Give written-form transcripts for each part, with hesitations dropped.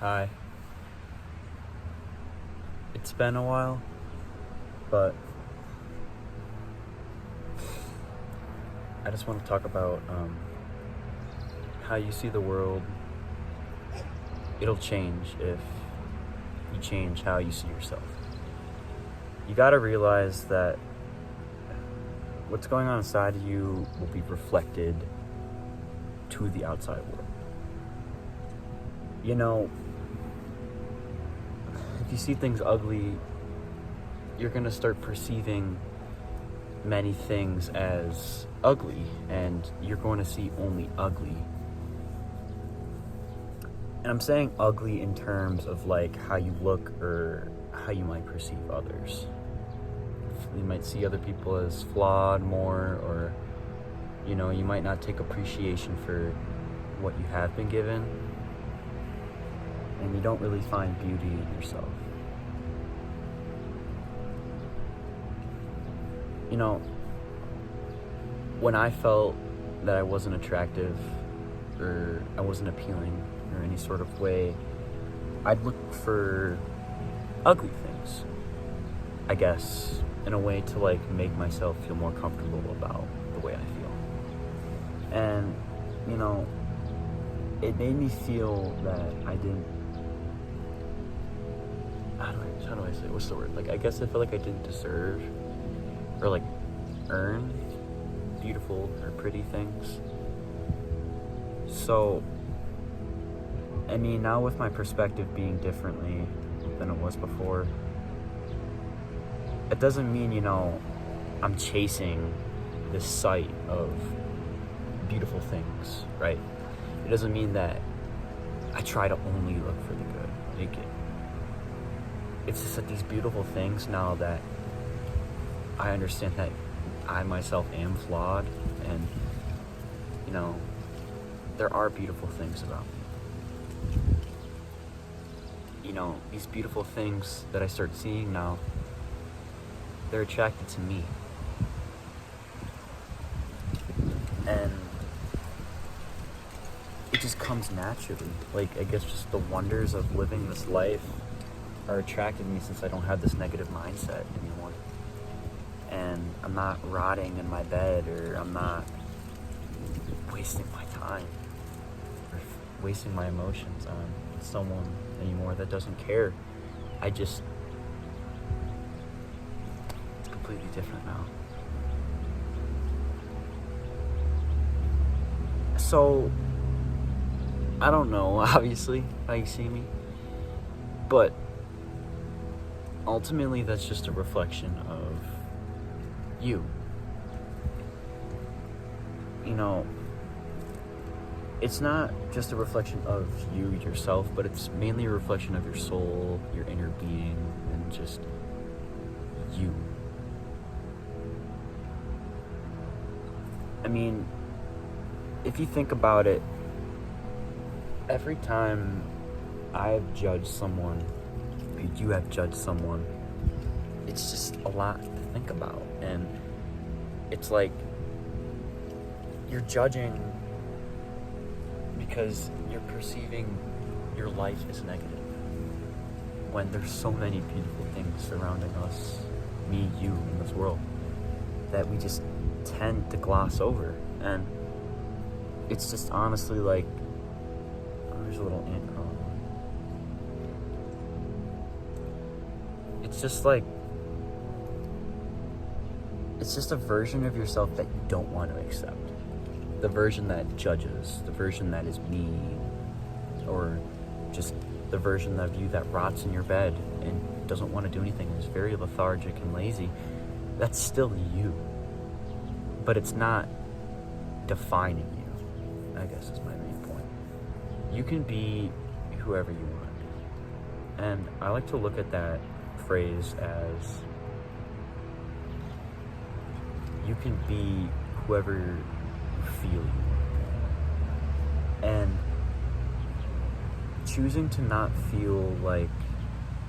Hi. It's been a while, but I just want to talk about how you see the world. It'll change if you change how you see yourself. You gotta realize that what's going on inside of you will be reflected to the outside world. You know, if you see things ugly, you're gonna start perceiving many things as ugly, and you're going to see only ugly. And I'm saying ugly in terms of like how you look or how you might perceive others. You might see other people as flawed more, or you might not take appreciation for what you have been given, and you don't really find beauty in yourself. When I felt that I wasn't attractive or I wasn't appealing or any sort of way, I'd look for ugly things, I guess, in a way to like make myself feel more comfortable about the way I feel. And, it made me feel that I didn't, how do I say, what's the word? Like, I guess I feel like I didn't deserve or like earn beautiful or pretty things. So, now with my perspective being differently than it was before, it doesn't mean, I'm chasing this sight of beautiful things, right? It doesn't mean that I try to only look for the good. It's just that these beautiful things, now that I understand that I myself am flawed, and there are beautiful things about me. These beautiful things that I start seeing now, they're attracted to me. And it just comes naturally. Like, I guess just the wonders of living this life are attracting me, since I don't have this negative mindset anymore. And I'm not rotting in my bed, or I'm not wasting my time or wasting my emotions on someone anymore that doesn't care. It's completely different now. So, I don't know, obviously, how you see me, but ultimately that's just a reflection of you. It's not just a reflection of you yourself, but it's mainly a reflection of your soul, your inner being, and just you. If you think about it, every time I've judged someone, or you have judged someone, it's just a lot to think about. And it's like you're judging because you're perceiving your life as negative, when there's so many beautiful things surrounding us, me, you, in this world, that we just tend to gloss over. And it's just honestly like, there's a little ant crawling. It's just like, it's just a version of yourself that you don't want to accept. The version that judges, the version that is mean, or just the version of you that rots in your bed and doesn't want to do anything, is very lethargic and lazy. That's still you, but it's not defining you, I guess is my main point. You can be whoever you want to be. And I like to look at that phrase as, you can be whoever you feel you want to be. And choosing to not feel like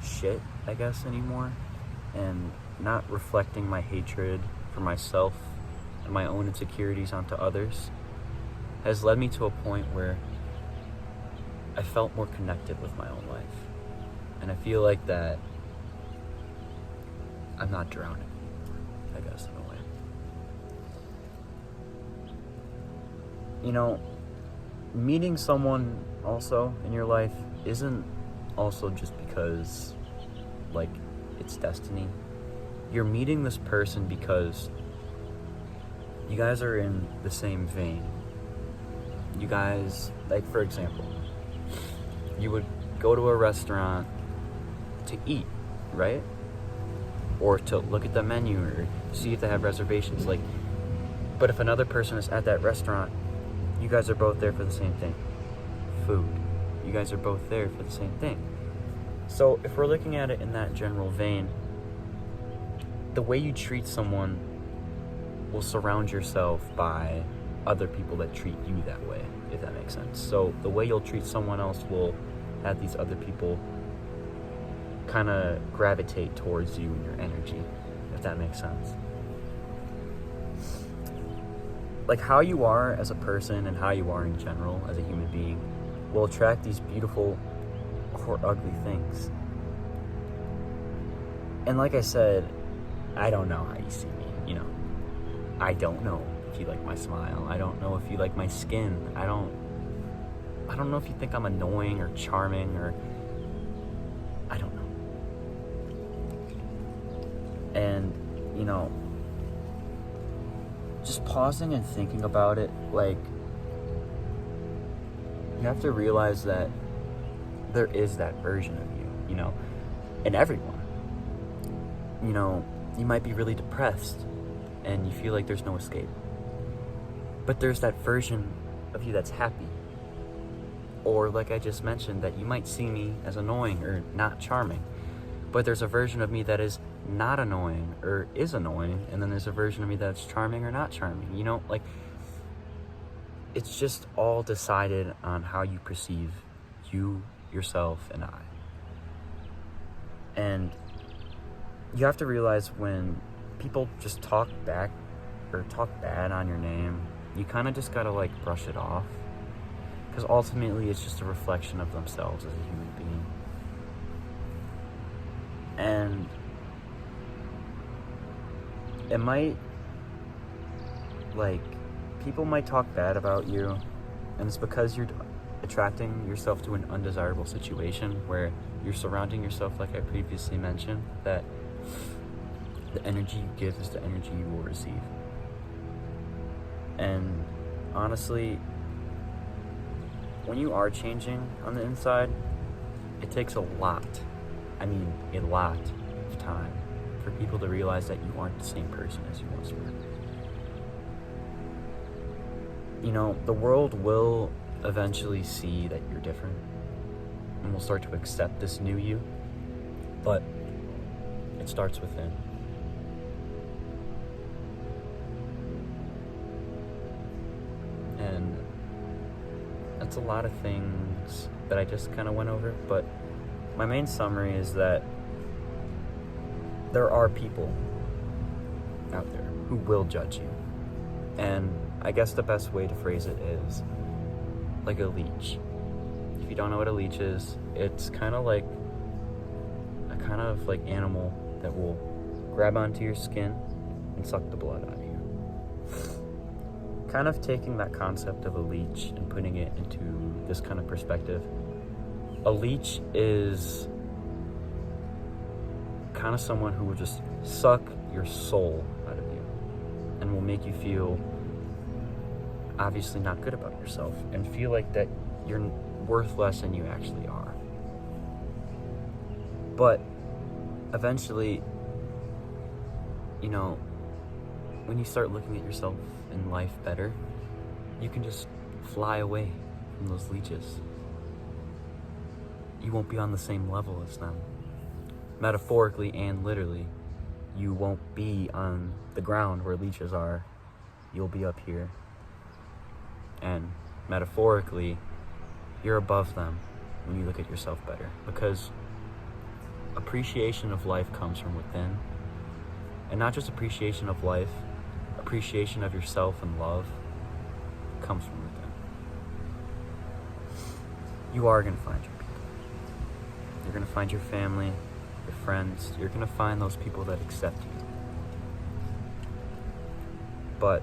shit, I guess, anymore, and not reflecting my hatred for myself and my own insecurities onto others, has led me to a point where I felt more connected with my own life. And I feel like that I'm not drowning, I guess, in a way. You know, meeting someone also in your life isn't also just because, like, it's destiny. You're meeting this person because you guys are in the same vein. You guys, like, for example, you would go to a restaurant to eat, right? Or to look at the menu or see if they have reservations. Like, but if another person is at that restaurant, you guys are both there for the same thing. Food. You guys are both there for the same thing. So if we're looking at it in that general vein, the way you treat someone will surround yourself by other people that treat you that way, if that makes sense. So the way you'll treat someone else will have these other people kind of gravitate towards you and your energy, if that makes sense. Like, how you are as a person and how you are in general as a human being will attract these beautiful or ugly things. And like I said, I don't know how you see me, you know. I don't know if you like my smile. I don't know if you like my skin. I don't know if you think I'm annoying or charming or... I don't know. And, you know, just pausing and thinking about it, like, you have to realize that there is that version of you, you know, in everyone. You know, you might be really depressed and you feel like there's no escape. But there's that version of you that's happy. Or, like I just mentioned, that you might see me as annoying or not charming. But there's a version of me that is not annoying or is annoying, and then there's a version of me that's charming or not charming. You know, like, it's just all decided on how you perceive you, yourself, and I. And you have to realize when people just talk back or talk bad on your name, you kind of just gotta, like, brush it off. Because ultimately it's just a reflection of themselves as a human being. And it might, like, people might talk bad about you, and it's because you're attracting yourself to an undesirable situation where you're surrounding yourself, like I previously mentioned, that the energy you give is the energy you will receive. And honestly, when you are changing on the inside, it takes a lot of time for people to realize that you aren't the same person as you once were. You know, the world will eventually see that you're different and will start to accept this new you, but it starts within. And that's a lot of things that I just kind of went over, but my main summary is that there are people out there who will judge you. And I guess the best way to phrase it is like a leech. If you don't know what a leech is, it's kind of like a kind of like animal that will grab onto your skin and suck the blood out of you. Kind of taking that concept of a leech and putting it into this kind of perspective. A leech is kind of someone who will just suck your soul out of you and will make you feel obviously not good about yourself and feel like that you're worth less than you actually are. But eventually, you know, when you start looking at yourself in life better, you can just fly away from those leeches. You won't be on the same level as them. Metaphorically and literally, you won't be on the ground where leeches are. You'll be up here. And metaphorically, you're above them when you look at yourself better. Because appreciation of life comes from within. And not just appreciation of life, appreciation of yourself and love comes from within. you are going to find your people. You're going to find your family, your friends. You're going to find those people that accept you. But,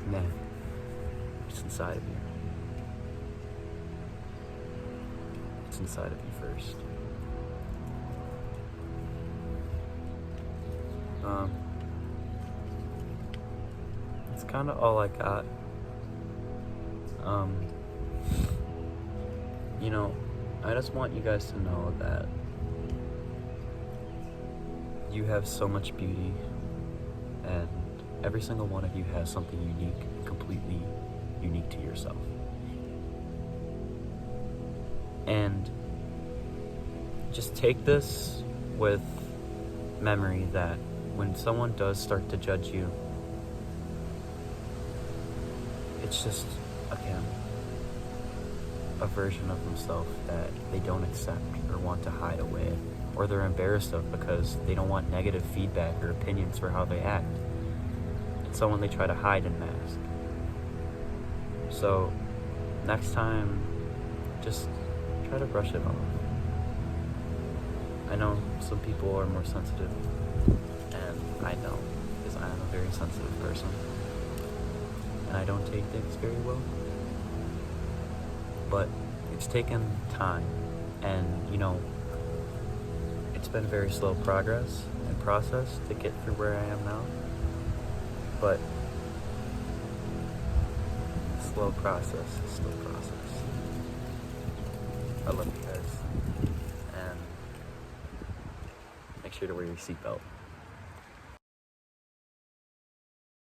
man, it's inside of you. It's inside of you first. It's kind of all I got. You know, I just want you guys to know that you have so much beauty, and every single one of you has something unique, completely unique to yourself. And just take this with memory that when someone does start to judge you, it's just, again, a version of themselves that they don't accept or want to hide away, or they're embarrassed of because they don't want negative feedback or opinions for how they act. It's someone they try to hide and mask. So next time, just try to brush it off. I know some people are more sensitive, and I know, because I am a very sensitive person, and I don't take things very well. But it's taken time, and you know, it's been very slow progress and process to get through where I am now. But slow process is slow process. I love you guys, and make sure to wear your seatbelt.